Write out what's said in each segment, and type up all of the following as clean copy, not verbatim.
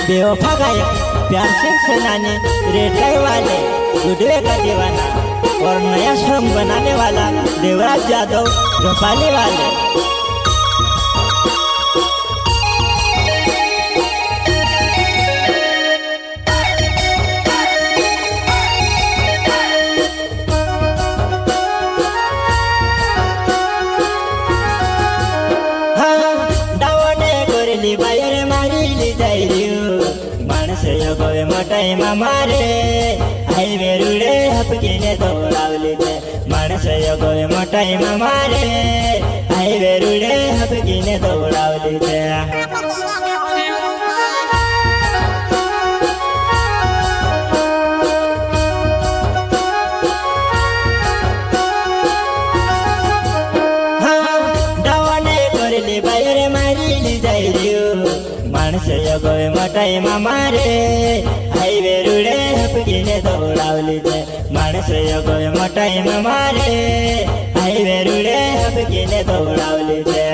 बेवफा गायक प्यार सिंह सेनानी, रेटाई वाले गुडवे का दीवाना और नया सॉन्ग बनाने वाला देवराज यादव झोपाली वाले। बायर मारिली जाइरियो माणस योगवे मोटाई मारे हायवे रुडे हपकीने दौडावली ते माणस योगवे मोटाई मारे हायवे रुडे हपकीने दौडावली ते। बायर मारिली जाइरियो माणस योगवे मोटाई मारे हायवे रुडे हपकीने दौडावली ते माणस योगवे मोटाई मारे हायवे रुडे हपकीने दौडावली ते।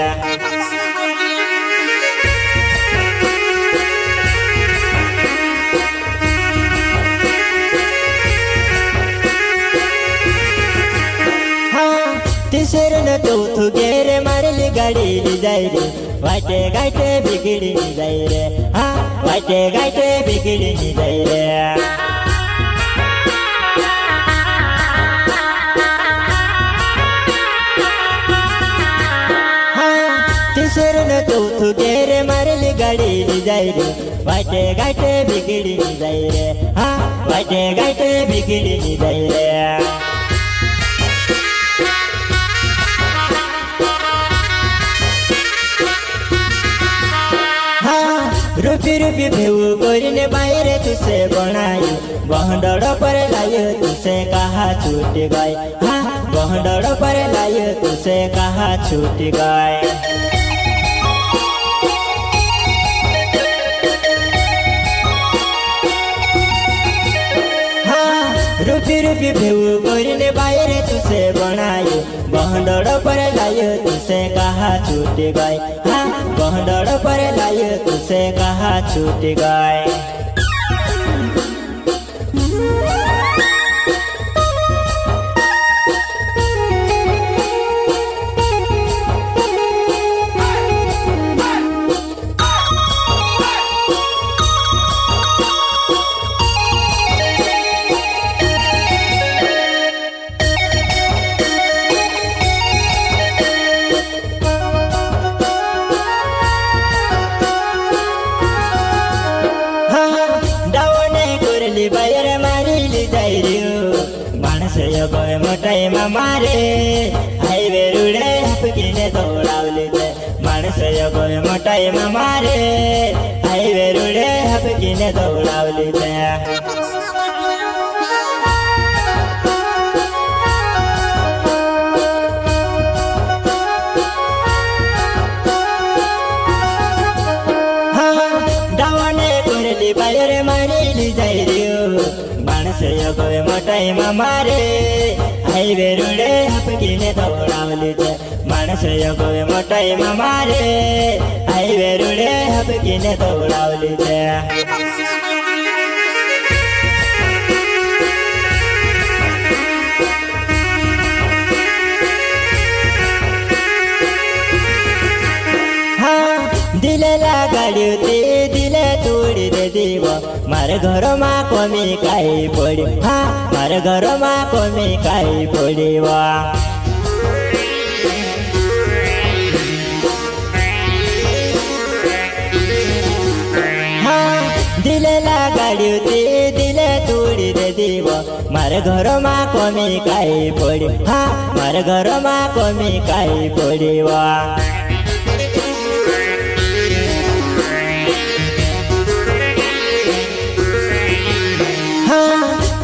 तिसरन चौथु गेर मारली गाडी जाइरे वाटे गाटे बिगड़ी जाइरे हाँ वाटे गाटे बिगड़ी जाइरे। तिसरन चौथु गेर मारली गाडी जाइरे वाटे गाटे बिगड़ी जाइरे हाँ वाटे गाटे बिगड़ी जाइरे। रूपी रूपी भेऊ गोरीने बाहर तुसे बनाई बहडड़ पर लायो तुसे कहा छूट गए हाँ बहडड़ पर लायो तुसे कहा छूट गए। रूपी रूपी भेऊ गोरीने बाहर तुसे बनाई बहडड़ पर लायो तुसे कहा छूट गए हाँ बहडड़ पर लायो तुसे कहा छूट गए। बायर मारिली जाइरियो माणस योगवे मोटाई मारे हायवे रुडे हपकीने दौडावली ते माणस योगवे मोटाई मारे हायवे रुडे हपकीने दौडावली ते। बायर मारिली जाइरियो माणस योगवे मोटाई मारे हायवे रुडे हपकीने दौडावली ते माणस योगवे मोटाई मारे हायवे रुडे हपकीने दौडावली ते। दिलेला गाडी ते दिले तोडी दे देव मारे घर मा कमी काई पड़ी हाँ मारे घर मा कमी काई पड़ी वा। दिलेला गाडी ते दिले तोडी दे देव मारे घर मा कमी काई पड़ी हाँ मारे घर मा कमी काई पड़ी वा।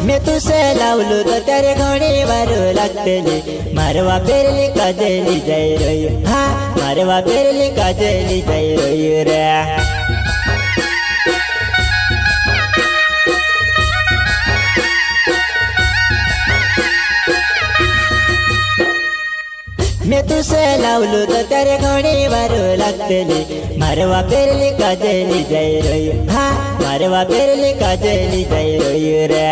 मैं तुसे लावलो तो तेरे घोड़ी बारू लगतेली मारवा पेरली काजली जाई रही हाँ मारवा पेरली काजली जाई रही रे। मैं तुसे लावलो तो तेरे घोड़ी बारू लगतेली मारवा पेरली काजली जाई रोय हा मारवा पेरली काजली जाई रोय रे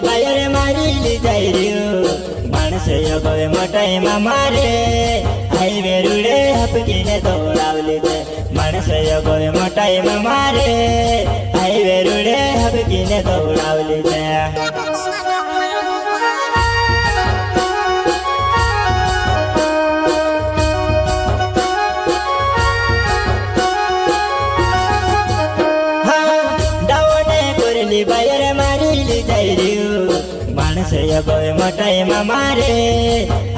बायर मारिली जाई रियो माणस योगवे मोठाई मारे हायवे रुडे हपकीने दौडावली दे माणस योगवे मोठाई मारे हायवे रुडे हपकीने दौडावली दे बायर मारिली जाई रियो माणस योगवे मोठाई मारे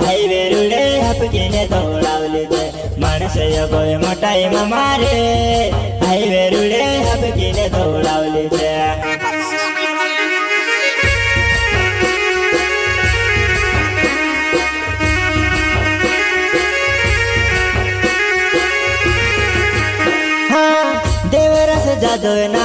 हायवे रुडे हपकीने दौडावली दे माणस योगवे मोठाई मारे हायवे रुडे हपकीने दौडावली दे देवरस जादव ना